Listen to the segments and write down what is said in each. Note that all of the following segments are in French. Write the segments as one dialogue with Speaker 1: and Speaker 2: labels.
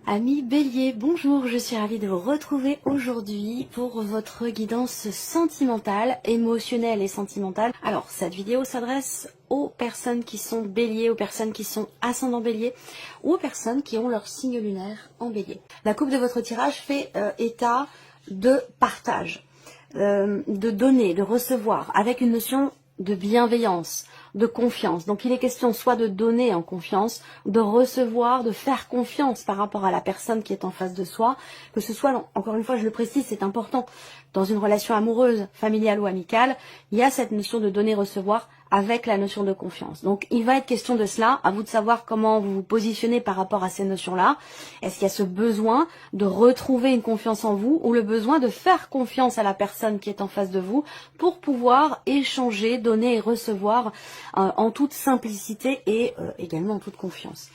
Speaker 1: Amis Bélier, bonjour, je suis ravie de vous retrouver aujourd'hui pour votre guidance sentimentale, émotionnelle et sentimentale. Alors, cette vidéo s'adresse aux personnes qui sont Bélier, aux personnes qui sont ascendant Bélier ou aux personnes qui ont leur signe lunaire en Bélier. La coupe de votre tirage fait état de partage, de donner, de recevoir, avec une notion de bienveillance, de confiance. Donc il est question soit de donner en confiance, de recevoir, de faire confiance par rapport à la personne qui est en face de soi, que ce soit, encore une fois je le précise, c'est important, dans une relation amoureuse, familiale ou amicale, il y a cette notion de donner-recevoir avec la notion de confiance. Donc il va être question de cela, à vous de savoir comment vous vous positionnez par rapport à ces notions-là. Est-ce qu'il y a ce besoin de retrouver une confiance en vous ou le besoin de faire confiance à la personne qui est en face de vous pour pouvoir échanger, donner et recevoir en toute simplicité et également en toute confiance.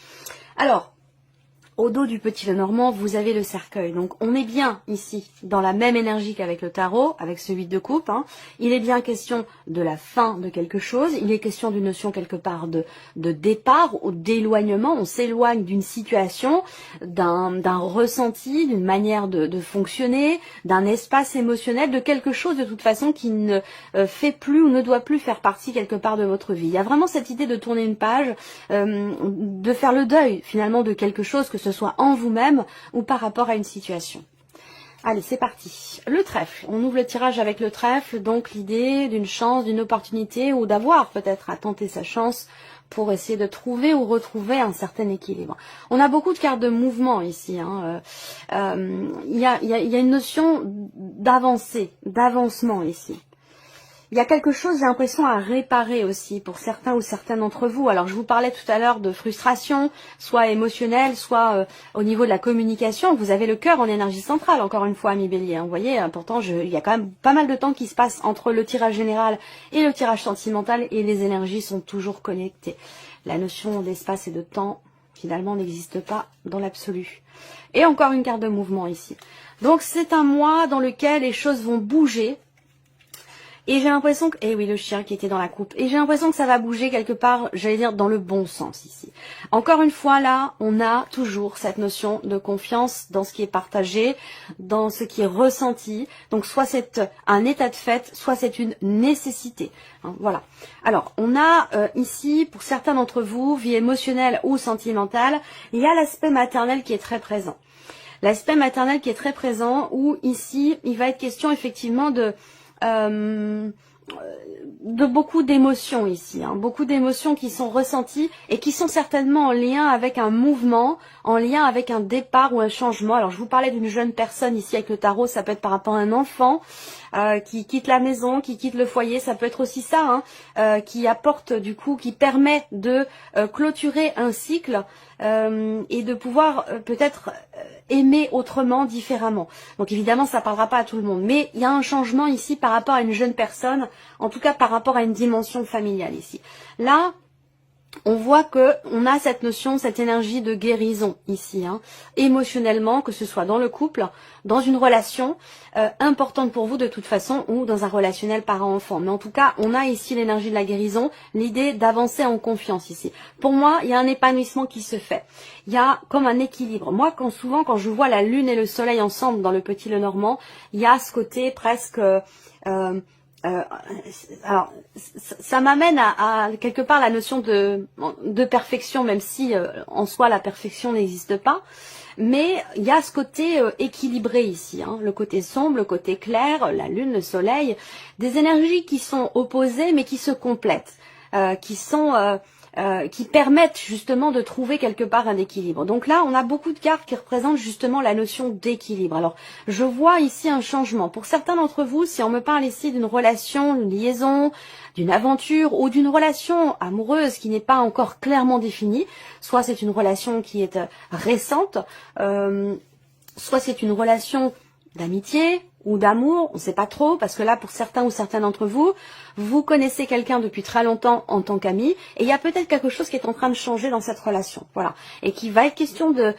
Speaker 1: Alors, au dos du petit Lenormand, vous avez le cercueil. Donc on est bien ici dans la même énergie qu'avec le tarot, avec ce 8 de coupe. Il est bien question de la fin de quelque chose. Il est question d'une notion quelque part de départ ou d'éloignement. On s'éloigne d'une situation, d'un ressenti, d'une manière de fonctionner, d'un espace émotionnel, de quelque chose de toute façon qui ne fait plus ou ne doit plus faire partie quelque part de votre vie. Il y a vraiment cette idée de tourner une page, de faire le deuil finalement de quelque chose, que ce soit en vous-même ou par rapport à une situation. Allez, c'est parti. Le trèfle. On ouvre le tirage avec le trèfle, donc l'idée d'une chance, d'une opportunité ou d'avoir peut-être à tenter sa chance pour essayer de trouver ou retrouver un certain équilibre. On a beaucoup de cartes de mouvement ici. Il y a une notion d'avancée, d'avancement ici. Il y a quelque chose, j'ai l'impression, à réparer aussi pour certains ou certaines d'entre vous. Alors, je vous parlais tout à l'heure de frustration, soit émotionnelle, soit au niveau de la communication. Vous avez le cœur en énergie centrale, encore une fois, ami Bélier. Vous voyez, pourtant, il y a quand même pas mal de temps qui se passe entre le tirage général et le tirage sentimental et les énergies sont toujours connectées. La notion d'espace et de temps, finalement, n'existe pas dans l'absolu. Et encore une carte de mouvement ici. Donc, c'est un mois dans lequel les choses vont bouger. Et j'ai l'impression que, eh oui, le chien qui était dans la coupe. Et j'ai l'impression que ça va bouger quelque part, j'allais dire, dans le bon sens ici. Encore une fois, là, on a toujours cette notion de confiance dans ce qui est partagé, dans ce qui est ressenti. Donc, soit c'est un état de fait, soit c'est une nécessité. Voilà. Alors, on a ici, pour certains d'entre vous, vie émotionnelle ou sentimentale, il y a l'aspect maternel qui est très présent. L'aspect maternel qui est très présent, où ici, il va être question effectivement de beaucoup d'émotions ici, beaucoup d'émotions qui sont ressenties et qui sont certainement en lien avec un mouvement, en lien avec un départ ou un changement. Alors je vous parlais d'une jeune personne ici avec le tarot, ça peut être par rapport à un enfant qui quitte la maison, qui quitte le foyer, ça peut être aussi ça, qui apporte du coup, qui permet de clôturer un cycle et de pouvoir peut-être aimer autrement, différemment. Donc évidemment, ça ne parlera pas à tout le monde. Mais il y a un changement ici par rapport à une jeune personne, en tout cas par rapport à une dimension familiale ici. Là, on voit que on a cette notion, cette énergie de guérison ici, émotionnellement, que ce soit dans le couple, dans une relation importante pour vous de toute façon, ou dans un relationnel parent-enfant. Mais en tout cas, on a ici l'énergie de la guérison, l'idée d'avancer en confiance ici. Pour moi, il y a un épanouissement qui se fait. Il y a comme un équilibre. Moi, souvent, quand je vois la lune et le soleil ensemble dans le petit Lenormand, il y a ce côté presque... alors, ça m'amène à quelque part la notion de perfection, même si en soi la perfection n'existe pas. Mais il y a ce côté équilibré ici, le côté sombre, le côté clair, la lune, le soleil, des énergies qui sont opposées mais qui se complètent, qui permettent justement de trouver quelque part un équilibre. Donc là, on a beaucoup de cartes qui représentent justement la notion d'équilibre. Alors, je vois ici un changement. Pour certains d'entre vous, si on me parle ici d'une relation, d'une liaison, d'une aventure ou d'une relation amoureuse qui n'est pas encore clairement définie, soit c'est une relation qui est récente, soit c'est une relation d'amitié ou d'amour, on ne sait pas trop, parce que là, pour certains ou certaines d'entre vous, vous connaissez quelqu'un depuis très longtemps en tant qu'ami, et il y a peut-être quelque chose qui est en train de changer dans cette relation, voilà, et qui va être question de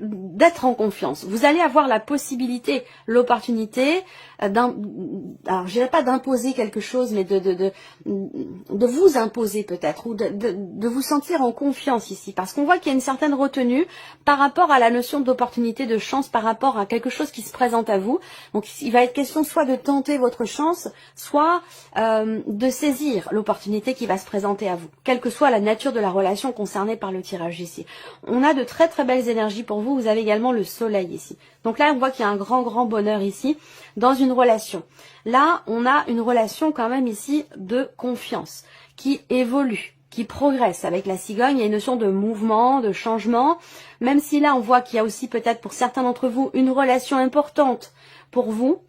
Speaker 1: d'être en confiance. Vous allez avoir la possibilité, l'opportunité, alors je dirais pas d'imposer quelque chose, mais de vous imposer peut-être, ou de vous sentir en confiance ici, parce qu'on voit qu'il y a une certaine retenue par rapport à la notion d'opportunité, de chance, par rapport à quelque chose qui se présente à vous. Donc il va être question soit de tenter votre chance, soit de saisir l'opportunité qui va se présenter à vous, quelle que soit la nature de la relation concernée par le tirage ici. On a de très très belles énergies pour vous, vous avez également le soleil ici. Donc là on voit qu'il y a un grand bonheur ici dans une relation. Là on a une relation quand même ici de confiance qui évolue, qui progresse. Avec la cigogne, il y a une notion de mouvement, de changement, même si là on voit qu'il y a aussi peut-être pour certains d'entre vous une relation importante pour vous,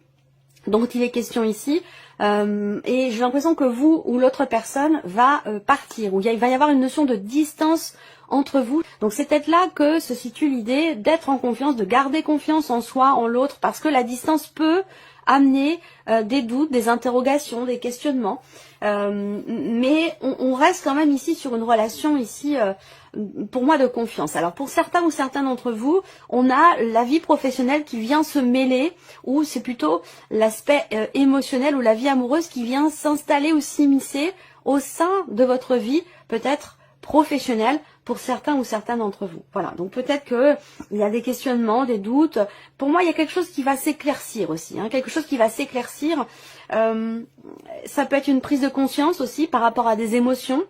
Speaker 1: dont il est question ici, et j'ai l'impression que vous ou l'autre personne va partir, ou il va y avoir une notion de distance entre vous. Donc c'est peut-être là que se situe l'idée d'être en confiance, de garder confiance en soi, en l'autre, parce que la distance peut amener des doutes, des interrogations, des questionnements. Mais on reste quand même ici sur une relation ici, pour moi, de confiance. Alors pour certains ou certains d'entre vous, on a la vie professionnelle qui vient se mêler, ou c'est plutôt l'aspect émotionnel ou la vie amoureuse qui vient s'installer ou s'immiscer au sein de votre vie, peut-être professionnelle, pour certains ou certaines d'entre vous. Voilà, donc peut-être que il y a des questionnements, des doutes. Pour moi, il y a quelque chose qui va s'éclaircir aussi, hein, quelque chose qui va s'éclaircir. Ça peut être une prise de conscience aussi par rapport à des émotions.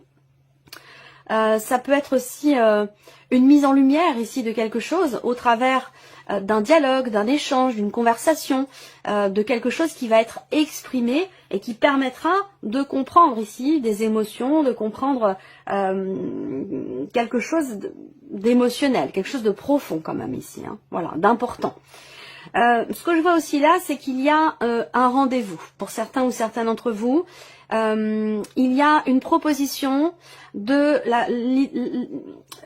Speaker 1: Ça peut être aussi une mise en lumière ici de quelque chose au travers d'un dialogue, d'un échange, d'une conversation, de quelque chose qui va être exprimé et qui permettra de comprendre ici des émotions, de comprendre quelque chose d'émotionnel, quelque chose de profond quand même ici, hein, voilà, d'important. Ce que je vois aussi là, c'est qu'il y a un rendez-vous pour certains ou certaines d'entre vous. Il y a une proposition de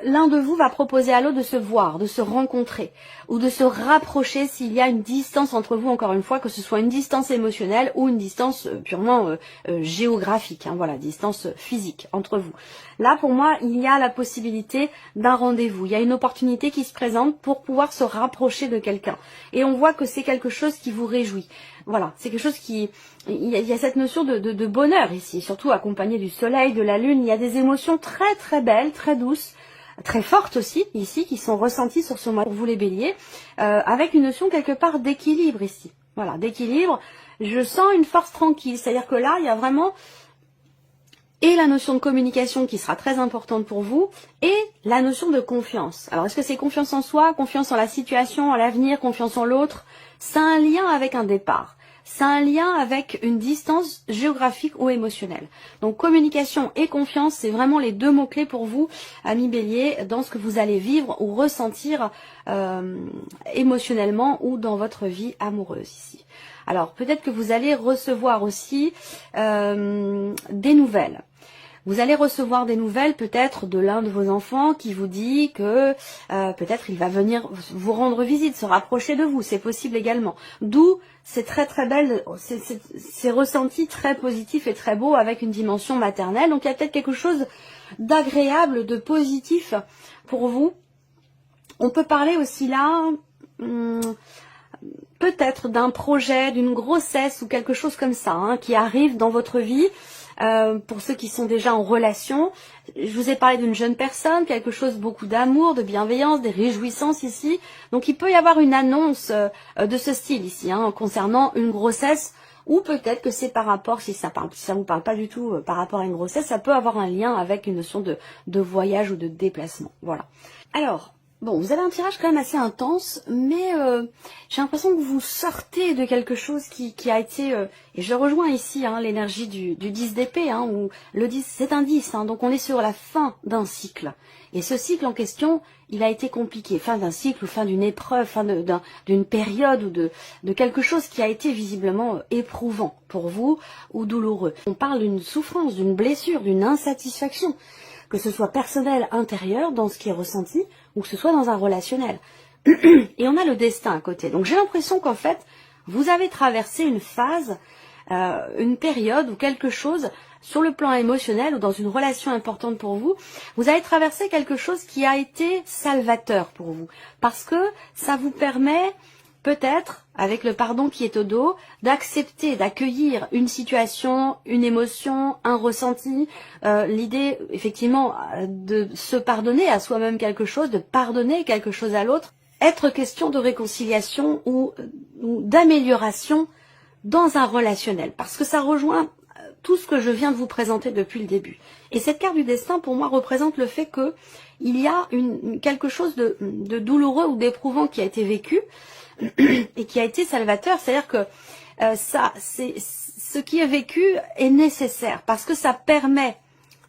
Speaker 1: l'un de vous va proposer à l'autre de se voir, de se rencontrer ou de se rapprocher s'il y a une distance entre vous, encore une fois, que ce soit une distance émotionnelle ou une distance purement géographique, hein, voilà, distance physique entre vous. Là, pour moi, il y a la possibilité d'un rendez-vous. Il y a une opportunité qui se présente pour pouvoir se rapprocher de quelqu'un. Et on voit que c'est quelque chose qui vous réjouit. Voilà, c'est quelque chose qui... Il y a cette notion de bonheur ici, surtout accompagné du soleil, de la lune. Il y a des émotions très très belles, très douces, très fortes aussi ici, qui sont ressenties sur ce mois pour vous les béliers, avec une notion quelque part d'équilibre ici. Voilà, d'équilibre. Je sens une force tranquille, c'est-à-dire que là, il y a vraiment... et la notion de communication qui sera très importante pour vous, et la notion de confiance. Alors, est-ce que c'est confiance en soi, confiance en la situation, en l'avenir, confiance en l'autre? C'est un lien avec un départ. C'est un lien avec une distance géographique ou émotionnelle. Donc, communication et confiance, c'est vraiment les deux mots-clés pour vous, amis bélier, dans ce que vous allez vivre ou ressentir émotionnellement ou dans votre vie amoureuse ici. Alors, peut-être que vous allez recevoir aussi des nouvelles. Vous allez recevoir des nouvelles peut-être de l'un de vos enfants qui vous dit que peut-être il va venir vous rendre visite, se rapprocher de vous, c'est possible également. D'où c'est très très belle, c'est ressenti très positif et très beau avec une dimension maternelle. Donc il y a peut-être quelque chose d'agréable, de positif pour vous. On peut parler aussi là... peut-être d'un projet, d'une grossesse ou quelque chose comme ça, hein, qui arrive dans votre vie. Pour ceux qui sont déjà en relation, je vous ai parlé d'une jeune personne, quelque chose, beaucoup d'amour, de bienveillance, des réjouissances ici. Donc il peut y avoir une annonce de ce style ici, hein, concernant une grossesse, ou peut-être que c'est par rapport, si ça vous parle pas du tout par rapport à une grossesse, ça peut avoir un lien avec une notion de voyage ou de déplacement. Voilà. Alors, bon, vous avez un tirage quand même assez intense, mais j'ai l'impression que vous sortez de quelque chose qui a été... et je rejoins ici hein, l'énergie du 10 d'épée, hein, où le 10, c'est un 10, hein, donc on est sur la fin d'un cycle. Et ce cycle en question, il a été compliqué. Fin d'un cycle ou fin d'une épreuve, fin d'une période ou de quelque chose qui a été visiblement éprouvant pour vous ou douloureux. On parle d'une souffrance, d'une blessure, d'une insatisfaction, que ce soit personnel, intérieur, dans ce qui est ressenti, ou que ce soit dans un relationnel. Et on a le destin à côté. Donc j'ai l'impression qu'en fait, vous avez traversé une phase, une période ou quelque chose sur le plan émotionnel ou dans une relation importante pour vous, vous avez traversé quelque chose qui a été salvateur pour vous. Parce que ça vous permet peut-être, avec le pardon qui est au dos, d'accepter, d'accueillir une situation, une émotion, un ressenti, l'idée effectivement de se pardonner à soi-même quelque chose, de pardonner quelque chose à l'autre, être question de réconciliation ou d'amélioration dans un relationnel, parce que ça rejoint tout ce que je viens de vous présenter depuis le début. Et cette carte du destin, pour moi, représente le fait que il y a quelque chose de douloureux ou d'éprouvant qui a été vécu et qui a été salvateur. C'est-à-dire que ce qui est vécu est nécessaire parce que ça permet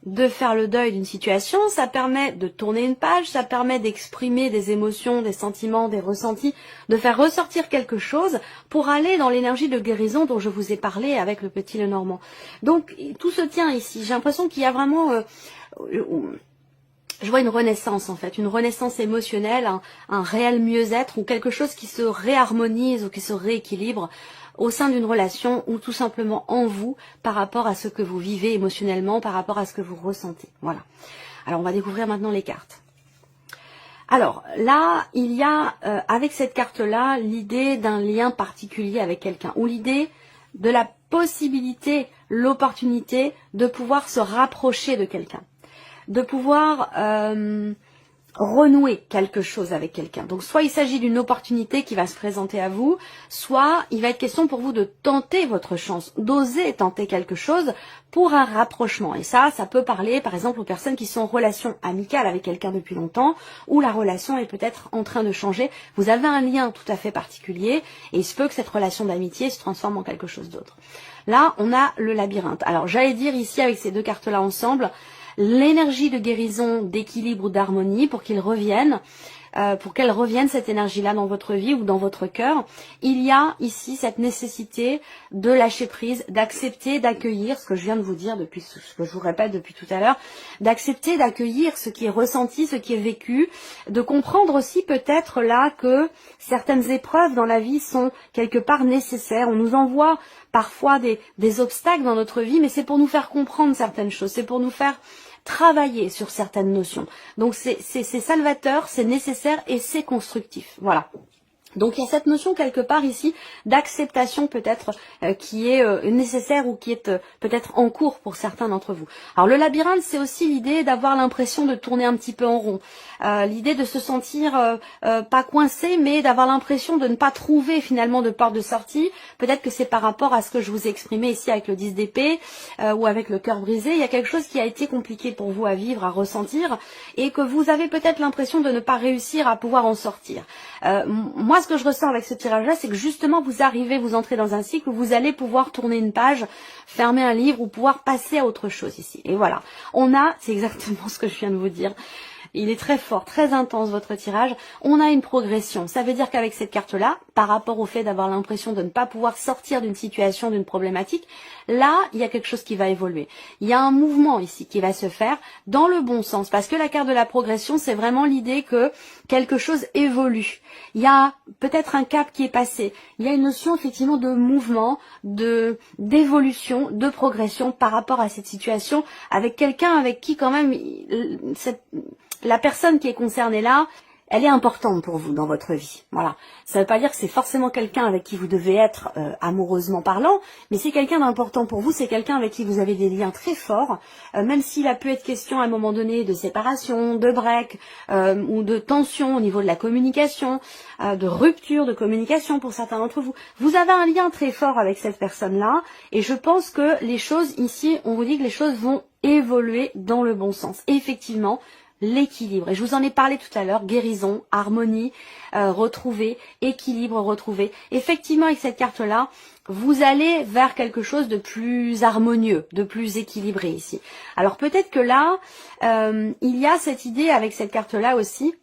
Speaker 1: de faire le deuil d'une situation, ça permet de tourner une page, ça permet d'exprimer des émotions, des sentiments, des ressentis, de faire ressortir quelque chose pour aller dans l'énergie de guérison dont je vous ai parlé avec le petit Lenormand. Donc tout se tient ici. J'ai l'impression qu'il y a vraiment... je vois une renaissance en fait, une renaissance émotionnelle, un réel mieux-être ou quelque chose qui se réharmonise ou qui se rééquilibre au sein d'une relation ou tout simplement en vous par rapport à ce que vous vivez émotionnellement, par rapport à ce que vous ressentez. Voilà. Alors on va découvrir maintenant les cartes. Alors là, il y a avec cette carte-là l'idée d'un lien particulier avec quelqu'un ou l'idée de la possibilité, l'opportunité de pouvoir se rapprocher de quelqu'un, de pouvoir renouer quelque chose avec quelqu'un. Donc soit il s'agit d'une opportunité qui va se présenter à vous, soit il va être question pour vous de tenter votre chance, d'oser tenter quelque chose pour un rapprochement. Et ça peut parler par exemple aux personnes qui sont en relation amicale avec quelqu'un depuis longtemps, où la relation est peut-être en train de changer. Vous avez un lien tout à fait particulier et il se peut que cette relation d'amitié se transforme en quelque chose d'autre. Là, on a le labyrinthe. Alors j'allais dire ici avec ces deux cartes-là ensemble, l'énergie de guérison, d'équilibre ou d'harmonie pour qu'ils reviennent, pour qu'elle revienne cette énergie-là dans votre vie ou dans votre cœur. Il y a ici cette nécessité de lâcher prise, d'accepter, d'accueillir ce que je viens de vous dire depuis, ce que je vous répète depuis tout à l'heure, d'accepter, d'accueillir ce qui est ressenti, ce qui est vécu, de comprendre aussi peut-être là que certaines épreuves dans la vie sont quelque part nécessaires. On nous envoie parfois des obstacles dans notre vie, mais c'est pour nous faire comprendre certaines choses, c'est pour nous faire travailler sur certaines notions. Donc c'est salvateur, c'est nécessaire et c'est constructif. Voilà. Donc il y a cette notion quelque part ici d'acceptation peut-être qui est nécessaire ou qui est peut-être en cours pour certains d'entre vous. Alors le labyrinthe, c'est aussi l'idée d'avoir l'impression de tourner un petit peu en rond, l'idée de se sentir pas coincé, mais d'avoir l'impression de ne pas trouver finalement de porte de sortie. Peut-être que c'est par rapport à ce que je vous ai exprimé ici avec le 10 d'épée ou avec le cœur brisé. Il y a quelque chose qui a été compliqué pour vous à vivre, à ressentir, et que vous avez peut-être l'impression de ne pas réussir à pouvoir en sortir. Moi, ce que je ressens avec ce tirage-là, c'est que justement, vous entrez dans un cycle où vous allez pouvoir tourner une page, fermer un livre ou pouvoir passer à autre chose ici. Et voilà, c'est exactement ce que je viens de vous dire. Il est très fort, très intense votre tirage. On a une progression. Ça veut dire qu'avec cette carte-là, par rapport au fait d'avoir l'impression de ne pas pouvoir sortir d'une situation, d'une problématique, là, il y a quelque chose qui va évoluer. Il y a un mouvement ici qui va se faire dans le bon sens. Parce que la carte de la progression, c'est vraiment l'idée que quelque chose évolue. Il y a peut-être un cap qui est passé. Il y a une notion effectivement de mouvement, d'évolution, de progression par rapport à cette situation avec quelqu'un avec qui quand même la personne qui est concernée là, elle est importante pour vous dans votre vie. Voilà. Ça ne veut pas dire que c'est forcément quelqu'un avec qui vous devez être amoureusement parlant, mais c'est quelqu'un d'important pour vous, c'est quelqu'un avec qui vous avez des liens très forts, même s'il a pu être question à un moment donné de séparation, de break, ou de tension au niveau de la communication, de rupture de communication pour certains d'entre vous. Vous avez un lien très fort avec cette personne-là, et je pense que les choses ici, on vous dit que les choses vont évoluer dans le bon sens. Et effectivement, l'équilibre. Et je vous en ai parlé tout à l'heure, guérison, harmonie, retrouver, équilibre, retrouver. Effectivement, avec cette carte-là, vous allez vers quelque chose de plus harmonieux, de plus équilibré ici. Alors peut-être que là, il y a cette idée avec cette carte-là aussi,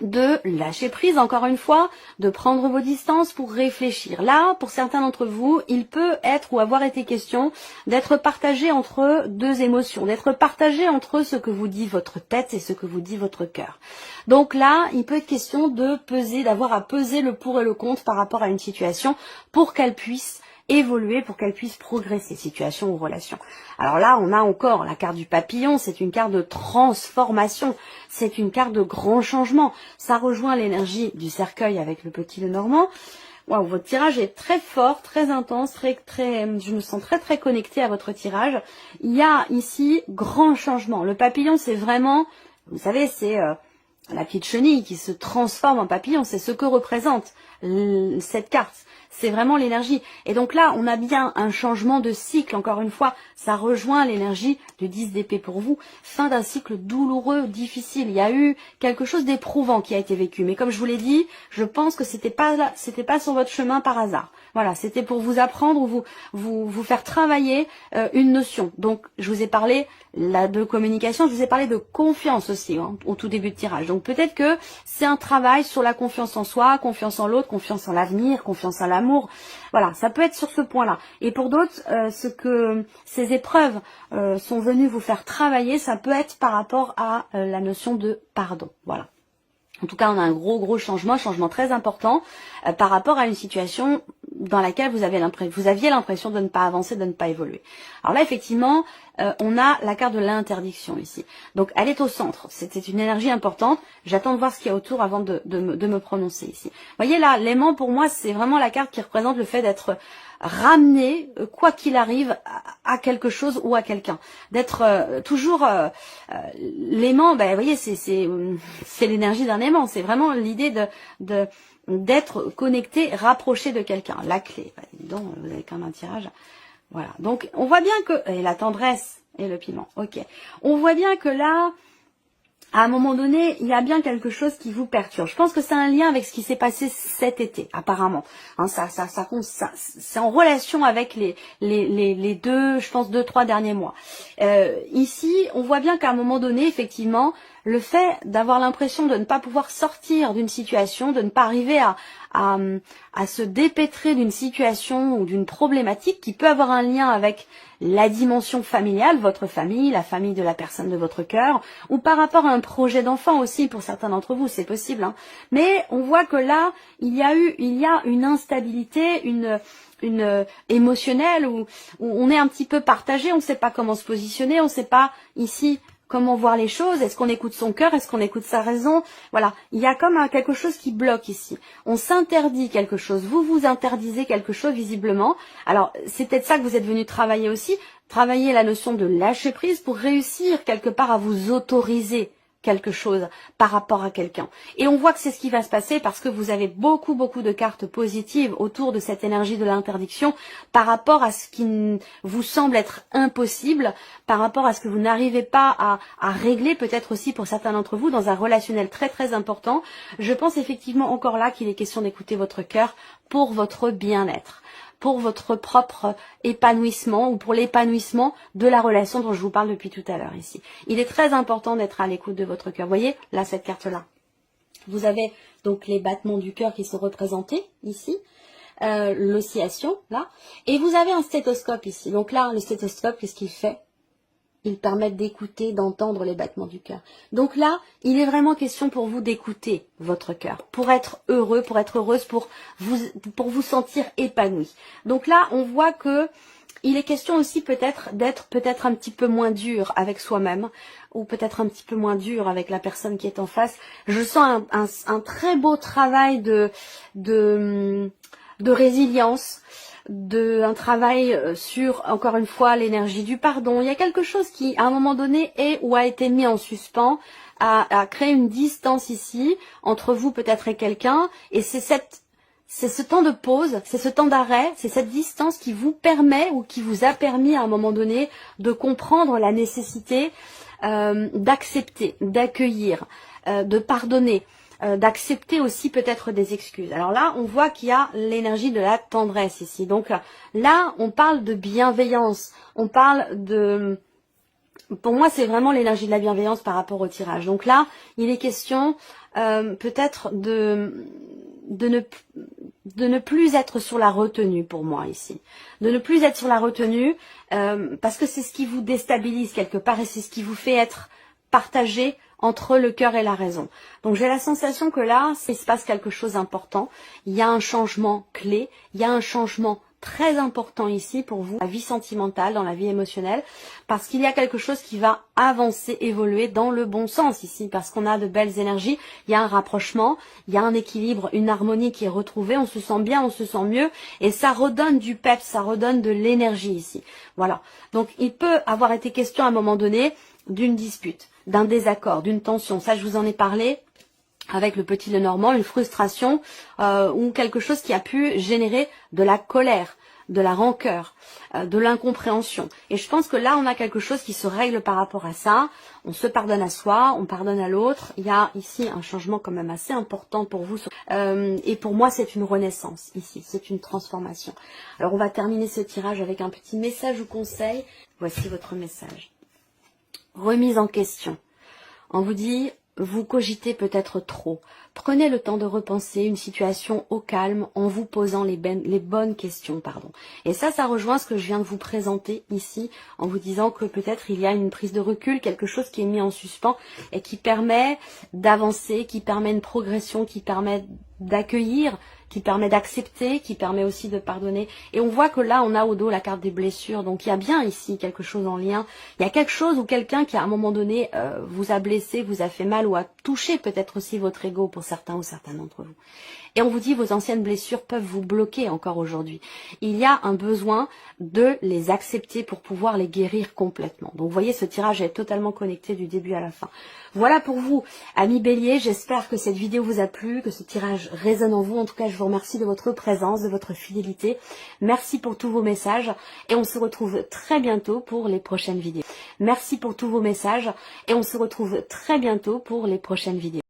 Speaker 1: de lâcher prise, encore une fois, de prendre vos distances pour réfléchir. Là, pour certains d'entre vous, il peut être ou avoir été question d'être partagé entre deux émotions, d'être partagé entre ce que vous dit votre tête et ce que vous dit votre cœur. Donc là, il peut être question de peser, d'avoir à peser le pour et le contre par rapport à une situation pour qu'elle puisse évoluer, pour qu'elle puisse progresser, situation ou relation. Alors là, on a encore la carte du papillon, c'est une carte de transformation, c'est une carte de grand changement. Ça rejoint l'énergie du cercueil avec le petit Lenormand. Waouh, votre tirage est très fort, très intense, je me sens très connectée à votre tirage. Il y a ici grand changement. Le papillon, c'est vraiment, vous savez, c'est la petite chenille qui se transforme en papillon, c'est ce que représente cette carte. C'est vraiment l'énergie. Et donc là, on a bien un changement de cycle. Encore une fois, ça rejoint l'énergie du 10 d'épée pour vous. Fin d'un cycle douloureux, difficile. Il y a eu quelque chose d'éprouvant qui a été vécu. Mais comme je vous l'ai dit, je pense que c'était pas sur votre chemin par hasard. Voilà, c'était pour vous apprendre ou vous faire travailler une notion. Donc, je vous ai parlé de communication, je vous ai parlé de confiance aussi au tout début de tirage. Donc, peut-être que c'est un travail sur la confiance en soi, confiance en l'autre, confiance en l'avenir, confiance en l'amour. Voilà, ça peut être sur ce point-là. Et pour d'autres, ce que ces épreuves sont venues vous faire travailler, ça peut être par rapport à la notion de pardon. Voilà. En tout cas, on a un gros changement très important par rapport à une situation dans laquelle vous aviez l'impression de ne pas avancer, de ne pas évoluer. Alors là, effectivement, on a la carte de l'interdiction ici. Donc, elle est au centre. C'est une énergie importante. J'attends de voir ce qu'il y a autour avant de me prononcer ici. Vous voyez là, l'aimant, pour moi, c'est vraiment la carte qui représente le fait d'être ramener, quoi qu'il arrive, à quelque chose ou à quelqu'un. D'être toujours l'aimant, ben, vous voyez, c'est l'énergie d'un aimant. C'est vraiment l'idée d'être connecté, rapproché de quelqu'un. La clé, ben, dis donc, vous avez quand même un tirage. Voilà. Donc, on voit bien que... Et la tendresse et le piment. Ok. On voit bien que là... À un moment donné, il y a bien quelque chose qui vous perturbe. Je pense que c'est un lien avec ce qui s'est passé cet été, apparemment. Hein, c'est en relation avec les deux, je pense, 2-3 derniers mois. Ici, on voit bien qu'à un moment donné, effectivement, le fait d'avoir l'impression de ne pas pouvoir sortir d'une situation, de ne pas arriver à se dépêtrer d'une situation ou d'une problématique qui peut avoir un lien avec la dimension familiale, votre famille, la famille de la personne de votre cœur, ou par rapport à un projet d'enfant aussi pour certains d'entre vous, c'est possible. Hein. Mais on voit que là, il y a une instabilité, une émotionnelle où on est un petit peu partagé, on ne sait pas comment se positionner, on ne sait pas ici comment voir les choses, est-ce qu'on écoute son cœur, est-ce qu'on écoute sa raison, voilà, il y a comme quelque chose qui bloque ici. On s'interdit quelque chose, vous vous interdisez quelque chose visiblement. Alors, c'est peut-être ça que vous êtes venu travailler aussi, travailler la notion de lâcher prise pour réussir quelque part à vous autoriser quelque chose par rapport à quelqu'un. Et on voit que c'est ce qui va se passer parce que vous avez beaucoup de cartes positives autour de cette énergie de l'interdiction par rapport à ce qui vous semble être impossible, par rapport à ce que vous n'arrivez pas à régler, peut-être aussi pour certains d'entre vous, dans un relationnel très important. Je pense effectivement encore là qu'il est question d'écouter votre cœur pour votre bien-être, pour votre propre épanouissement ou pour l'épanouissement de la relation dont je vous parle depuis tout à l'heure ici. Il est très important d'être à l'écoute de votre cœur. Vous voyez, là, cette carte-là. Vous avez donc les battements du cœur qui sont représentés ici, l'oscillation, là, et vous avez un stéthoscope ici. Donc là, le stéthoscope, qu'est-ce qu'il fait ? Ils permettent d'écouter, d'entendre les battements du cœur. Donc là, il est vraiment question pour vous d'écouter votre cœur, pour être heureux, pour être heureuse, pour vous sentir épanoui. Donc là, on voit que il est question aussi peut-être d'être peut-être un petit peu moins dur avec soi-même, ou peut-être un petit peu moins dur avec la personne qui est en face. Je sens un très beau travail de résilience, un travail sur, encore une fois, l'énergie du pardon. Il y a quelque chose qui, à un moment donné, est ou a été mis en suspens, a créé une distance ici, entre vous peut-être et quelqu'un, et c'est ce temps de pause, c'est ce temps d'arrêt, c'est cette distance qui vous permet ou qui vous a permis à un moment donné de comprendre la nécessité d'accepter, d'accueillir, de pardonner, d'accepter aussi peut-être des excuses. Alors là, on voit qu'il y a l'énergie de la tendresse ici. Donc là, on parle de bienveillance, on parle Pour moi, c'est vraiment l'énergie de la bienveillance par rapport au tirage. Donc là, il est question peut-être de ne plus être sur la retenue pour moi ici. De ne plus être sur la retenue parce que c'est ce qui vous déstabilise quelque part et c'est ce qui vous fait être partagé entre le cœur et la raison. Donc j'ai la sensation que là, il se passe quelque chose d'important. Il y a un changement clé, il y a un changement très important ici pour vous, la vie sentimentale, dans la vie émotionnelle, parce qu'il y a quelque chose qui va avancer, évoluer dans le bon sens ici, parce qu'on a de belles énergies, il y a un rapprochement, il y a un équilibre, une harmonie qui est retrouvée, on se sent bien, on se sent mieux, et ça redonne du peps, ça redonne de l'énergie ici. Voilà. Donc il peut avoir été question à un moment donné d'une dispute, d'un désaccord, d'une tension. Ça, je vous en ai parlé avec le petit Lenormand, une frustration ou quelque chose qui a pu générer de la colère, de la rancœur, de l'incompréhension. Et je pense que là, on a quelque chose qui se règle par rapport à ça. On se pardonne à soi, on pardonne à l'autre. Il y a ici un changement quand même assez important pour vous. Et pour moi, c'est une renaissance ici, c'est une transformation. Alors, on va terminer ce tirage avec un petit message ou conseil. Voici votre message. Remise en question. On vous dit, vous cogitez peut-être trop. Prenez le temps de repenser une situation au calme en vous posant les bonnes questions. Et ça rejoint ce que je viens de vous présenter ici en vous disant que peut-être il y a une prise de recul, quelque chose qui est mis en suspens et qui permet d'avancer, qui permet une progression, qui permet d'accueillir, qui permet d'accepter, qui permet aussi de pardonner. Et on voit que là, on a au dos la carte des blessures. Donc il y a bien ici quelque chose en lien. Il y a quelque chose ou quelqu'un qui à un moment donné vous a blessé, vous a fait mal ou a touché peut-être aussi votre ego pour certains ou certaines d'entre vous. Et on vous dit vos anciennes blessures peuvent vous bloquer encore aujourd'hui. Il y a un besoin de les accepter pour pouvoir les guérir complètement. Donc vous voyez, ce tirage est totalement connecté du début à la fin. Voilà pour vous, amis Bélier. J'espère que cette vidéo vous a plu, que ce tirage résonne en vous. En tout cas, je vous remercie de votre présence, de votre fidélité. Merci pour tous vos messages et on se retrouve très bientôt pour les prochaines vidéos. Merci pour tous vos messages et on se retrouve très bientôt pour les prochaines vidéos.